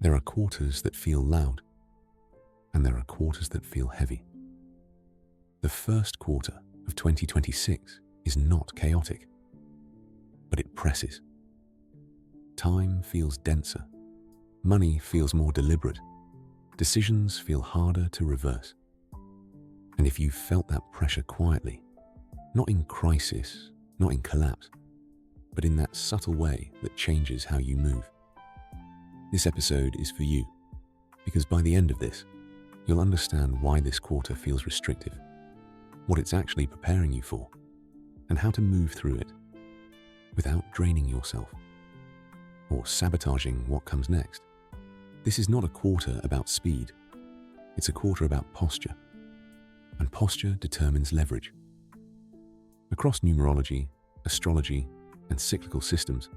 There are quarters that feel loud, and there are quarters that feel heavy. The first quarter of 2026 is not chaotic, but it presses. Time feels denser, money feels more deliberate, decisions feel harder to reverse. And if you've felt that pressure quietly, not in crisis, not in collapse, but in that subtle way that changes how you move, this episode is for you, because by the end of this, you'll understand why this quarter feels restrictive, what it's actually preparing you for, and how to move through it without draining yourself or sabotaging what comes next. This is not a quarter about speed, it's a quarter about posture, and posture determines leverage. Across numerology, astrology, and cyclical systems,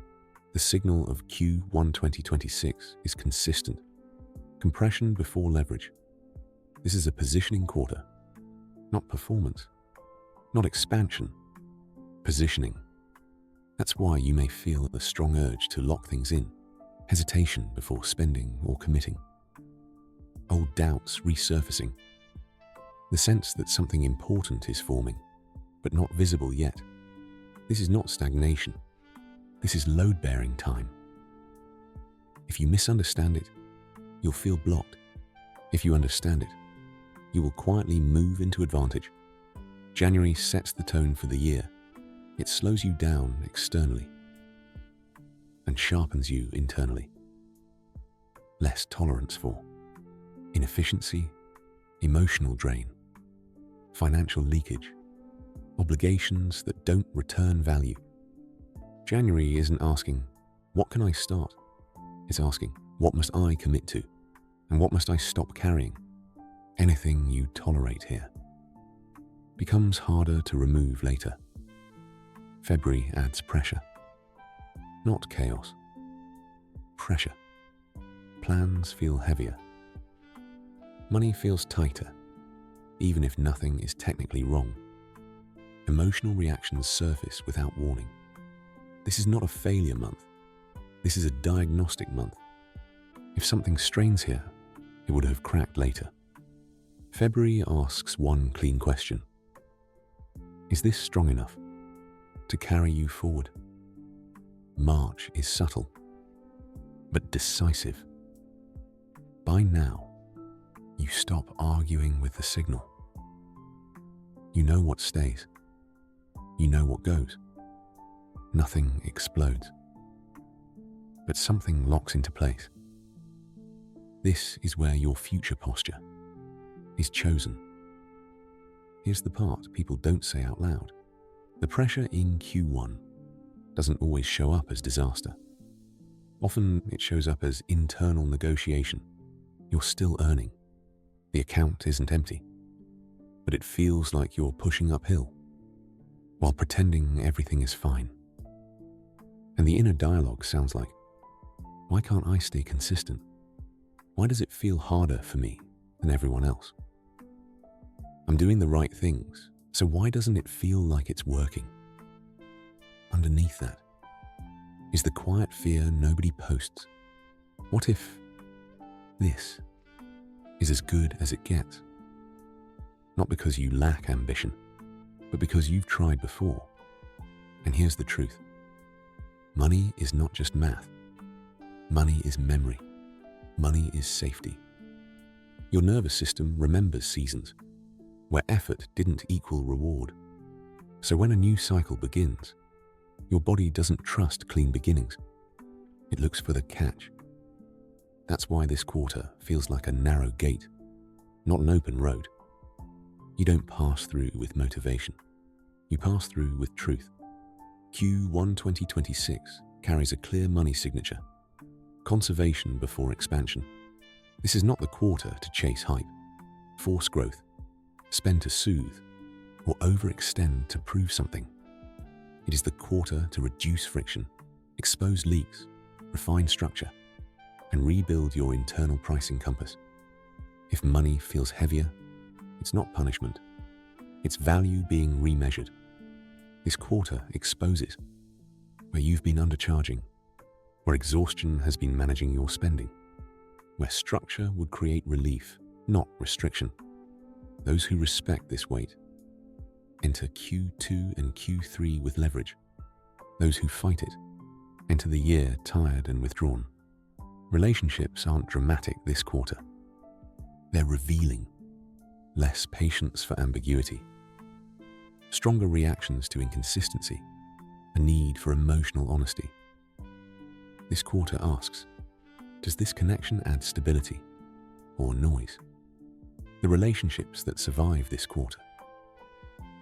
the signal of Q1 2026 is consistent. Compression before leverage. This is a positioning quarter, not performance, not expansion, positioning. That's why you may feel a strong urge to lock things in, hesitation before spending or committing, old doubts resurfacing, the sense that something important is forming, but not visible yet. This is not stagnation. This is load-bearing time. If you misunderstand it, you'll feel blocked. If you understand it, you will quietly move into advantage. January sets the tone for the year. It slows you down externally and sharpens you internally. Less tolerance for inefficiency, emotional drain, financial leakage, obligations that don't return value. January isn't asking, what can I start? It's asking, what must I commit to? And what must I stop carrying? Anything you tolerate here becomes harder to remove later. February adds pressure, not chaos. Pressure. Plans feel heavier. Money feels tighter, even if nothing is technically wrong. Emotional reactions surface without warning. This is not a failure month. This is a diagnostic month. If something strains here, it would have cracked later. February asks one clean question. Is this strong enough to carry you forward? March is subtle, but decisive. By now, you stop arguing with the signal. You know what stays. You know what goes. Nothing explodes, but something locks into place. This is where your future posture is chosen. Here's the part people don't say out loud. The pressure in Q1 doesn't always show up as disaster. Often it shows up as internal negotiation. You're still earning. The account isn't empty, but it feels like you're pushing uphill while pretending everything is fine. And the inner dialogue sounds like, why can't I stay consistent? Why does it feel harder for me than everyone else? I'm doing the right things, so why doesn't it feel like it's working? Underneath that is the quiet fear nobody posts. What if this is as good as it gets? Not because you lack ambition, but because you've tried before. And here's the truth. Money is not just math. Money is memory. Money is safety. Your nervous system remembers seasons where effort didn't equal reward. So when a new cycle begins, your body doesn't trust clean beginnings. It looks for the catch. That's why this quarter feels like a narrow gate, not an open road. You don't pass through with motivation. You pass through with truth. Q1 2026 carries a clear money signature. Conservation before expansion. This is not the quarter to chase hype, force growth, spend to soothe, or overextend to prove something. It is the quarter to reduce friction, expose leaks, refine structure, and rebuild your internal pricing compass. If money feels heavier, it's not punishment. It's value being remeasured. This quarter exposes where you've been undercharging, where exhaustion has been managing your spending, where structure would create relief, not restriction. Those who respect this weight enter Q2 and Q3 with leverage. Those who fight it enter the year tired and withdrawn. Relationships aren't dramatic this quarter. They're revealing. Less patience for ambiguity, stronger reactions to inconsistency, a need for emotional honesty. This quarter asks, does this connection add stability or noise? The relationships that survive this quarter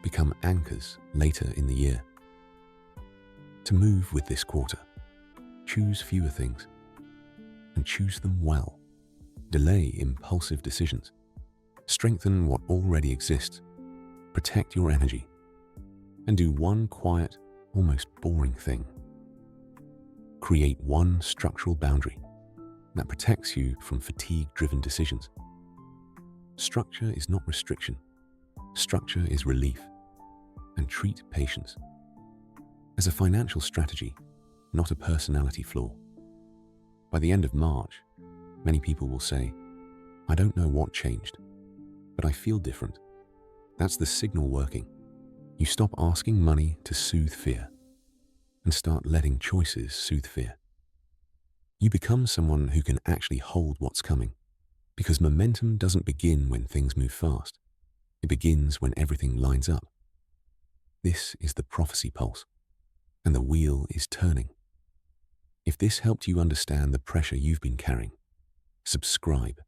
become anchors later in the year. To move with this quarter, choose fewer things and choose them well. Delay impulsive decisions. Strengthen what already exists. Protect your energy. And do one quiet, almost boring thing. Create one structural boundary that protects you from fatigue-driven decisions. Structure is not restriction. Structure is relief. And treat patience as a financial strategy, not a personality flaw. By the end of March, many people will say, I don't know what changed, but I feel different. That's the signal working. You stop asking money to soothe fear and start letting choices soothe fear. You become someone who can actually hold what's coming, because momentum doesn't begin when things move fast. It begins when everything lines up. This is the prophecy pulse, and the wheel is turning. If this helped you understand the pressure you've been carrying, subscribe